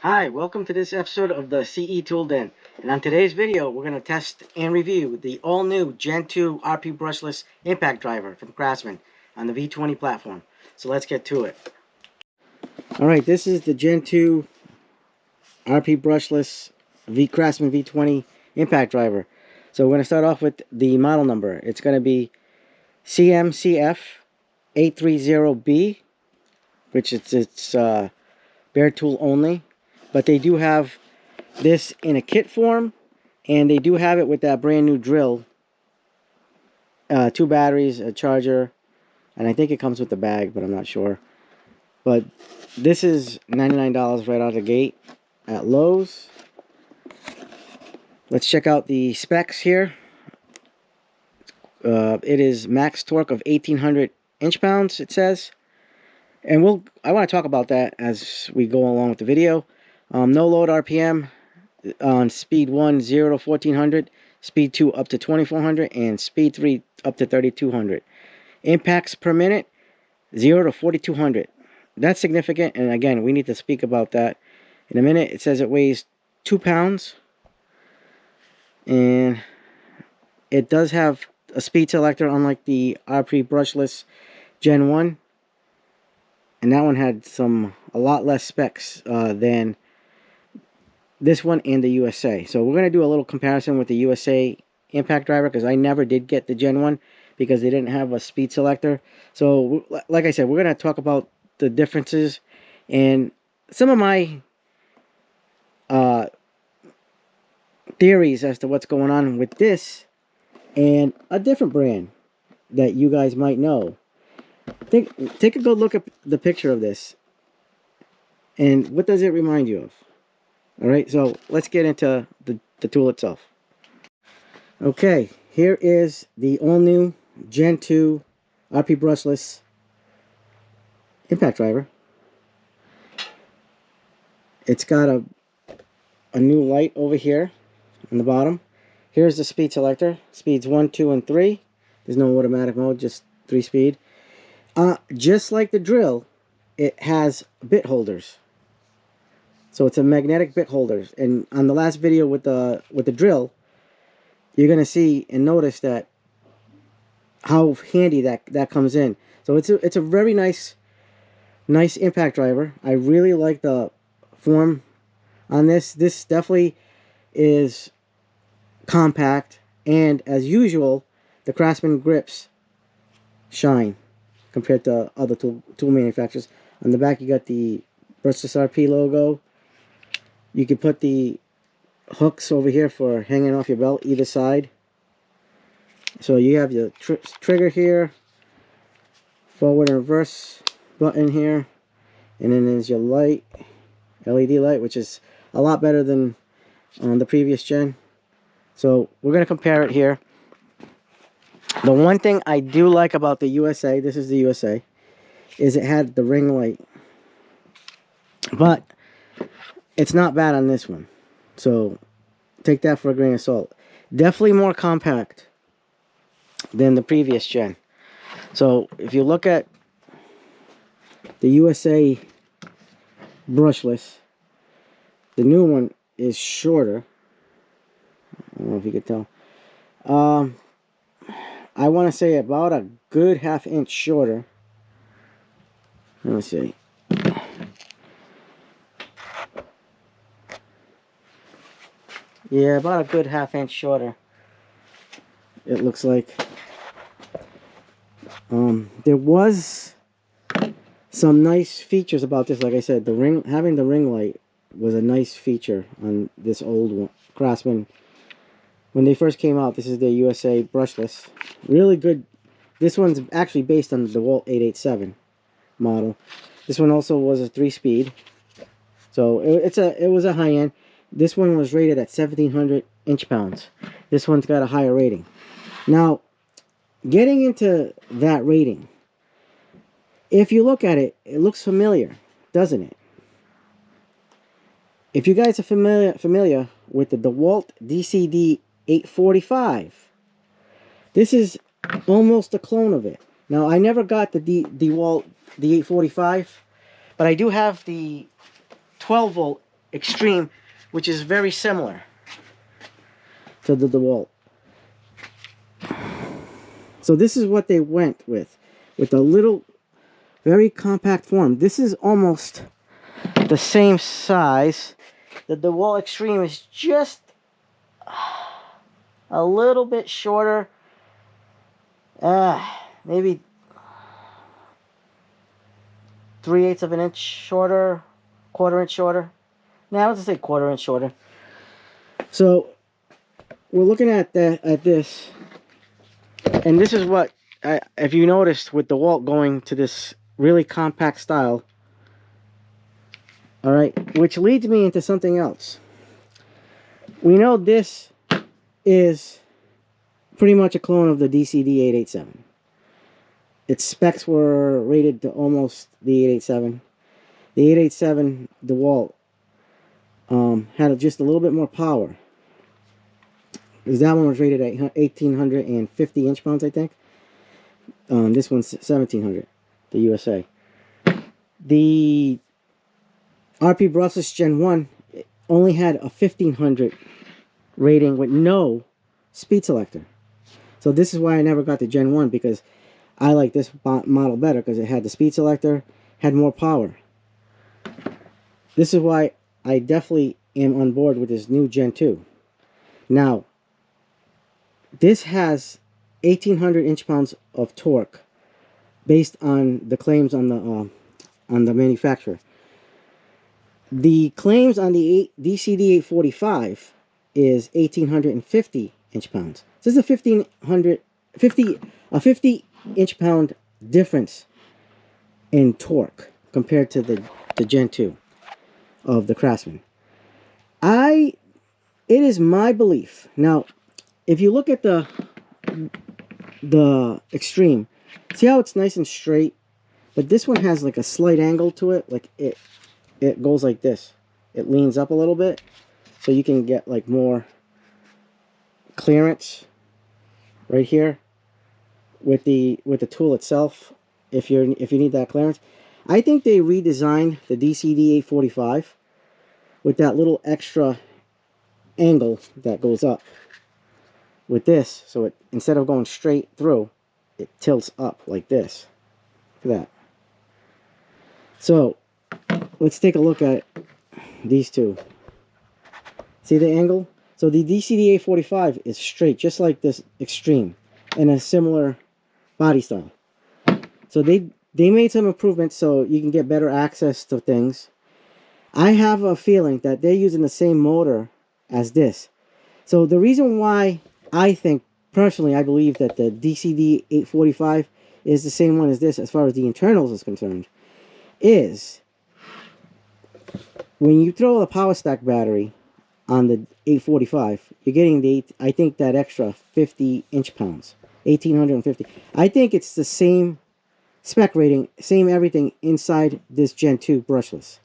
Hi, welcome to this episode of the CE Tool Den. And on today's video, we're going to test and review the all-new Gen 2 RP brushless impact driver from Craftsman on the V20 platform. So let's get to it. Alright, this is the Gen 2 RP brushless Craftsman V20 impact driver. So we're going to start off with the model number. It's going to be CMCF 830B, which it's bare tool only. But they do have this in a kit form, and they do have it with that brand new drill. 2 batteries, a charger, and I think it comes with the bag, but I'm not sure. But this is $99 right out of the gate at Lowe's. Let's check out the specs here. It is max torque of 1800 inch-pounds, it says. And I want to talk about that as we go along with the video. No load RPM on speed 1, 0 to 1400, speed 2 up to 2400, and speed 3 up to 3200. Impacts per minute, 0 to 4200. That's significant, and again, we need to speak about that in a minute. It says it weighs 2 pounds, and it does have a speed selector, unlike the RP brushless Gen 1. And that one had a lot less specs than this one and the USA. So we're going to do a little comparison with the USA impact driver, because I never did get the Gen 1 because they didn't have a speed selector. So like I said, we're going to talk about the differences and some of my theories as to what's going on with this and a different brand that you guys might know. Take a good look at the picture of this, and what does it remind you of? Alright, so let's get into the tool itself. Okay, here is the all-new Gen 2 RP brushless impact driver. It's got a new light over here on the bottom. Here's the speed selector, speeds 1, 2, and 3. There's no automatic mode, just 3-speed. Just like the drill, it has bit holders. So it's a magnetic bit holders. And on the last video with the drill, you're gonna see and notice that how handy that comes in. So it's a very nice impact driver. I really like the form on this. This definitely is compact, and as usual, the Craftsman grips shine compared to other tool manufacturers. On the back, you got the brushless RP logo. You can put the hooks over here for hanging off your belt, either side. So you have your trigger here, forward and reverse button here, and then there's your light, LED light, which is a lot better than on the previous gen. So we're going to compare it here. The one thing I do like about the USA, this is the USA, is it had the ring light. But it's not bad on this one. So take that for a grain of salt. Definitely more compact than the previous gen. So if you look at the USA brushless, the new one is shorter. I don't know if you could tell. I want to say about a good ½ inch shorter. Let me see. Yeah, about a good ½ inch shorter, it looks like. There was some nice features about this. Like I said, having the ring light was a nice feature on this old one, Craftsman. When they first came out, this is the USA brushless. Really good. This one's actually based on the DeWalt 887 model. This one also was a 3-speed. So it was a high-end. This one was rated at 1700 inch-pounds. This one's got a higher rating. Now, getting into that rating, if you look at it, it looks familiar, doesn't it? If you guys are familiar with the DeWalt DCD 845, this is almost a clone of it. Now, I never got the DeWalt the 845, but I do have the 12 volt Extreme, which is very similar to the DeWalt. So this is what they went with a little, very compact form. This is almost the same size. The DeWalt Extreme is just a little bit shorter. Maybe 3/8 of an inch shorter, 1/4 inch shorter. Now let's say 1/4 inch shorter. So we're looking at this, and this is what, if you noticed, with the DeWalt going to this really compact style. All right, which leads me into something else. We know this is pretty much a clone of the DCD 887. Its specs were rated to almost the 887. The 887 DeWalt had just a little bit more power, because that one was rated at 1,850 inch-pounds, I think. This one's 1,700, the USA. The RP brushless Gen 1 only had a 1,500 rating with no speed selector. So this is why I never got the Gen 1, because I like this model better, because it had the speed selector, had more power. This is why I definitely am on board with this new Gen 2. Now, this has 1,800 inch-pounds of torque based on the claims on the manufacturer. The claims on the DCD 845 is 1,850 inch-pounds. This is a 50 inch-pound difference in torque compared to the Gen 2 of the Craftsman. It is my belief. Now, if you look at the Extreme, see how it's nice and straight, but this one has like a slight angle to it. Like it goes like this. It leans up a little bit, so you can get like more clearance right here with the tool itself. If you need that clearance, I think they redesigned the DCD 845 with that little extra angle that goes up with this, so it, instead of going straight through, it tilts up like this. Look at that. So let's take a look at these two. See the angle? So the DCD 845 is straight, just like this Extreme, in a similar body style. So they made some improvements so you can get better access to things. I have a feeling that they're using the same motor as this. So the reason why I think, personally, I believe that the DCD 845 is the same one as this as far as the internals is concerned, is when you throw a power stack battery on the 845, you're getting I think that extra 50 inch-pounds, 1,850. I think it's the same spec rating, same everything inside this Gen 2 brushless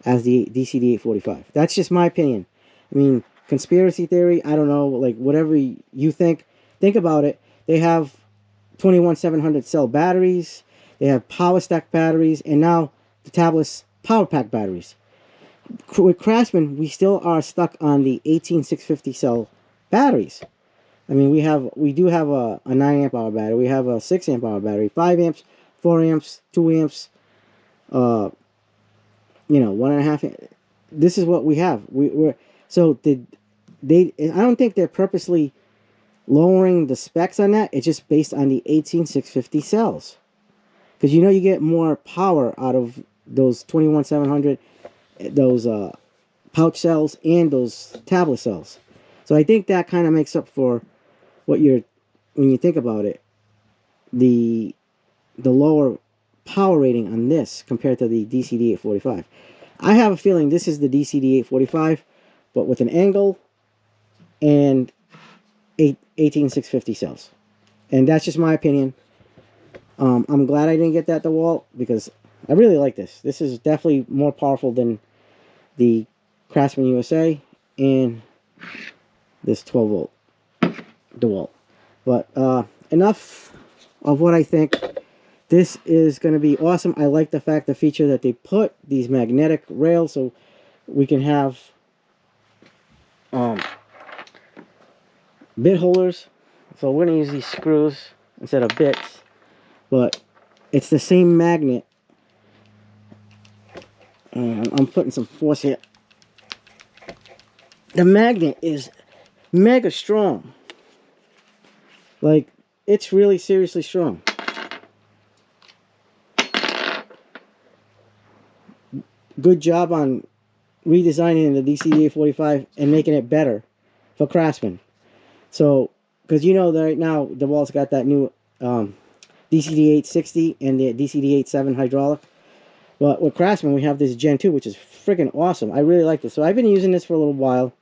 as the DCD 845. That's just my opinion. I mean, conspiracy theory, I don't know, like whatever you think about it. They have 21700 cell batteries, they have power stack batteries, and now the tabless power pack batteries. With Craftsman, we still are stuck on the 18650 cell batteries. I mean, we do have a 9 amp hour battery, we have a 6 amp hour battery, 5 amps, 4 amps, 2 amps, you know, 1.5 amp. This is what we have. So I don't think they're purposely lowering the specs on that. It's just based on the 18650 cells, because you know you get more power out of those 21700, those pouch cells, and those tablet cells. So I think that kind of makes up for what when you think about it, the lower power rating on this compared to the DCD 845. I have a feeling this is the DCD 845, but with an angle and 18650 cells. And that's just my opinion. I'm glad I didn't get that DeWalt, because I really like this. This is definitely more powerful than the Craftsman USA and this 12 volt DeWalt. But enough of what I think. This is going to be awesome. I like the feature that they put these magnetic rails, so we can have bit holders. So we're going to use these screws instead of bits, but it's the same magnet. I'm putting some force here. The magnet is mega strong. Like, it's really seriously strong. Good job on redesigning the DCD-845 and making it better for craftsmen. So, because you know that right now the wall's got that new DCD-860 and the DCD-87 hydraulic. But with craftsman we have this Gen 2, which is freaking awesome. I really like this. So I've been using this for a little while.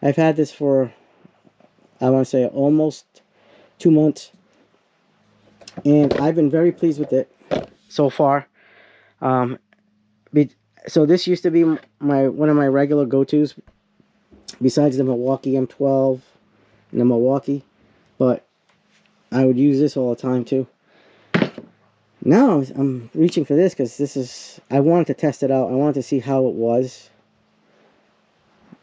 I've had this for, I want to say, almost 2 months. And I've been very pleased with it so far. So this used to be one of my regular go-tos, besides the Milwaukee M12 and the Milwaukee. But I would use this all the time too. Now I'm reaching for this because this is, I wanted to test it out. I wanted to see how it was.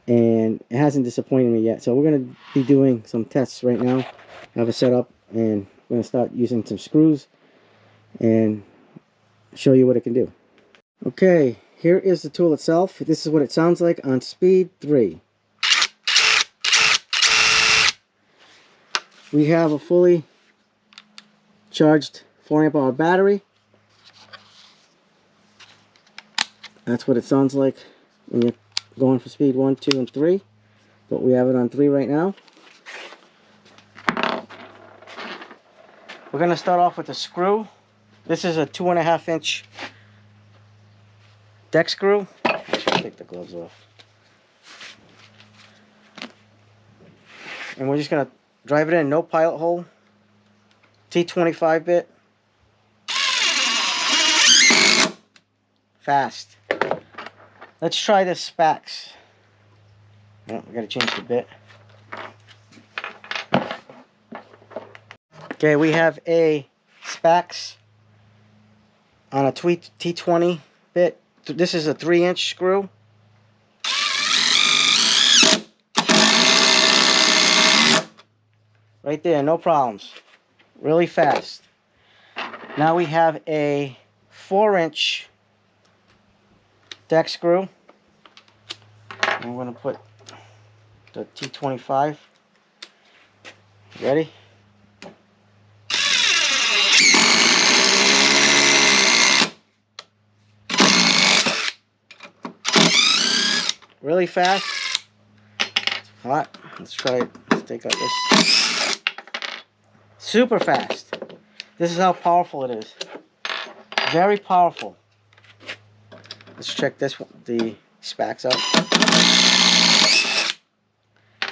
And it hasn't disappointed me yet. So we're going to be doing some tests right now. I have it set up and I'm going to start using some screws and show you what it can do. Okay, here is the tool itself. This is what it sounds like on speed 3. We have a fully charged 4 amp hour battery. That's what it sounds like when you're going for speed 1, 2, and 3. But we have it on 3 right now. We're going to start off with a screw. This is a 2.5 inch deck screw. I should take the gloves off. And we're just going to drive it in, no pilot hole. T25 bit. Fast. Let's try this Spax. Oh, we got to change the bit. Okay, we have a Spax on a T20 bit. This is a 3-inch screw. Right there, no problems. Really fast. Now we have a 4-inch deck screw. I'm going to put the T25. Ready? Really fast. It's hot. Let's try it. Let's take out this. Super fast. This is how powerful it is. Very powerful. Let's check this one, the Spax out.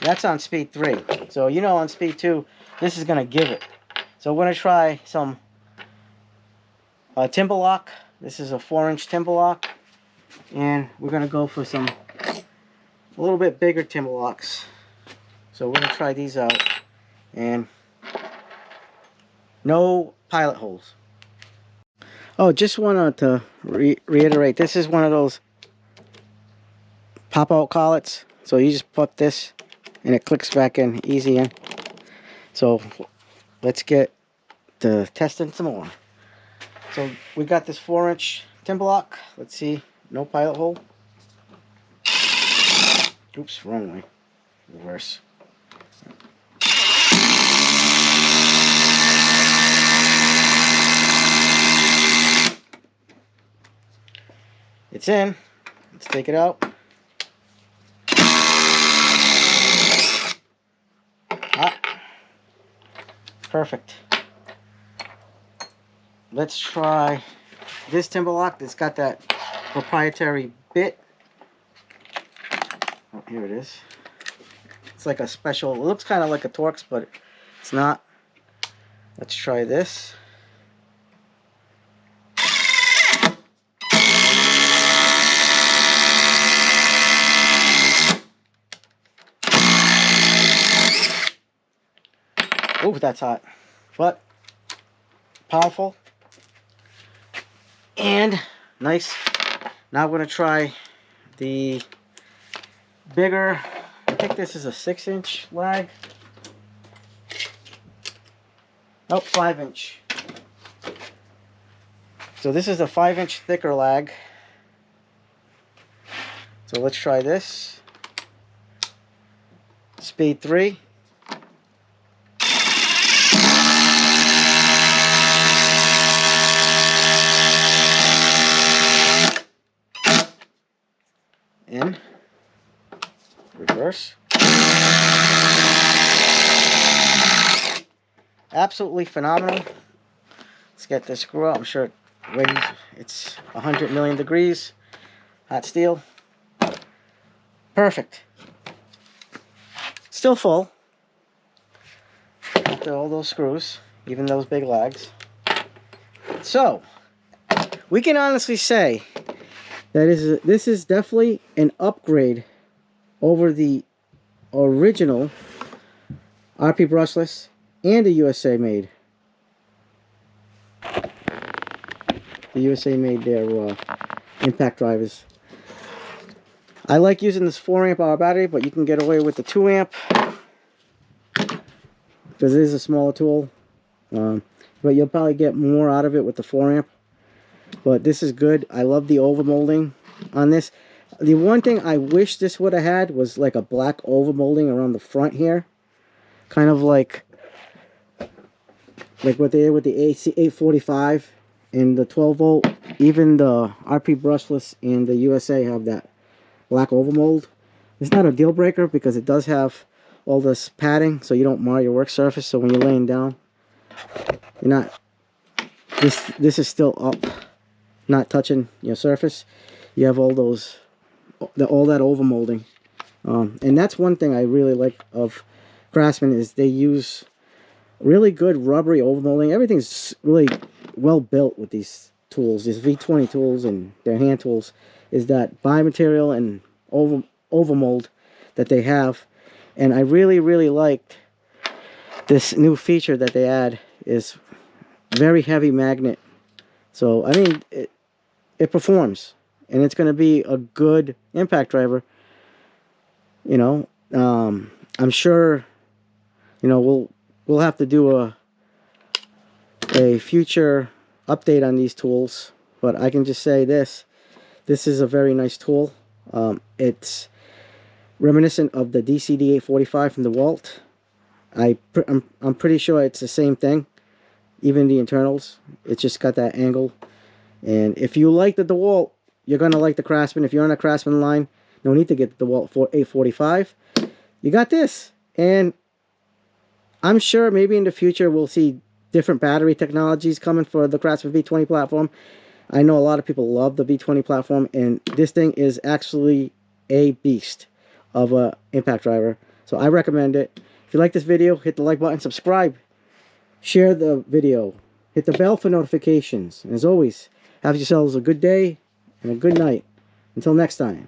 That's on speed 3. So you know on speed 2, this is going to give it. So we're going to try some timber lock. This is a 4-inch timber lock. And we're going to go for some a little bit bigger timber locks. So we're going to try these out. And no pilot holes. Oh, just wanted to reiterate, this is one of those pop-out collets. So you just put this and it clicks back in, easy in. So let's get to testing some more. So we got this 4-inch timber lock. Let's see, no pilot hole. Oops, wrong way. Reverse. It's in. Let's take it out. Ah, perfect. Let's try this timber lock that's got that proprietary bit. Oh, here it is. It's like a special, it looks kind of like a Torx, but it's not. Let's try this. Oh, that's hot, but powerful and nice. Now we're going to try the bigger. I think this is a 6-inch lag. Oh, 5-inch. So this is a 5-inch thicker lag. So let's try this. Speed 3. In. Reverse. Absolutely phenomenal. Let's get this screw out. I'm sure it weighs, it's 100 million degrees. Hot steel. Perfect. Still full. After all those screws, even those big lags. So, we can honestly say that this is definitely an upgrade over the original RP brushless and the USA made. The USA made their impact drivers. I like using this 4 amp hour battery, but you can get away with the 2 amp because it is a smaller tool. But you'll probably get more out of it with the 4 amp. But this is good. I love the overmolding on this. The one thing I wish this would have had was like a black overmolding around the front here. Kind of like what they did with the AC845 and the 12 volt. Even the RP brushless and the USA have that black overmold. It's not a deal breaker because it does have all this padding so you don't mar your work surface. So when you're laying down, you're not, this is still up, not touching your surface. You have all those, all that overmolding. And that's one thing I really like of Craftsman is they use really good rubbery overmolding. Everything's really well built with these tools, these V20 tools and their hand tools, is that biomaterial and overmold that they have. And I really, really liked this new feature that they add is very heavy magnet. So, I mean, it performs. And it's going to be a good impact driver. You know, I'm sure, you know, we'll have to do a future update on these tools. But I can just say this is a very nice tool. It's reminiscent of the DCD845 from DeWalt. I'm pretty sure it's the same thing. Even the internals, it's just got that angle. And if you like the DeWalt, you're gonna like the Craftsman. If you're on a Craftsman line, no need to get the DeWalt 845. You got this, and I'm sure maybe in the future we'll see different battery technologies coming for the Craftsman V20 platform. I know a lot of people love the V20 platform, and this thing is actually a beast of a impact driver. So I recommend it. If you like this video, hit the like button, subscribe, share the video, hit the bell for notifications. And as always, have yourselves a good day and a good night. Until next time.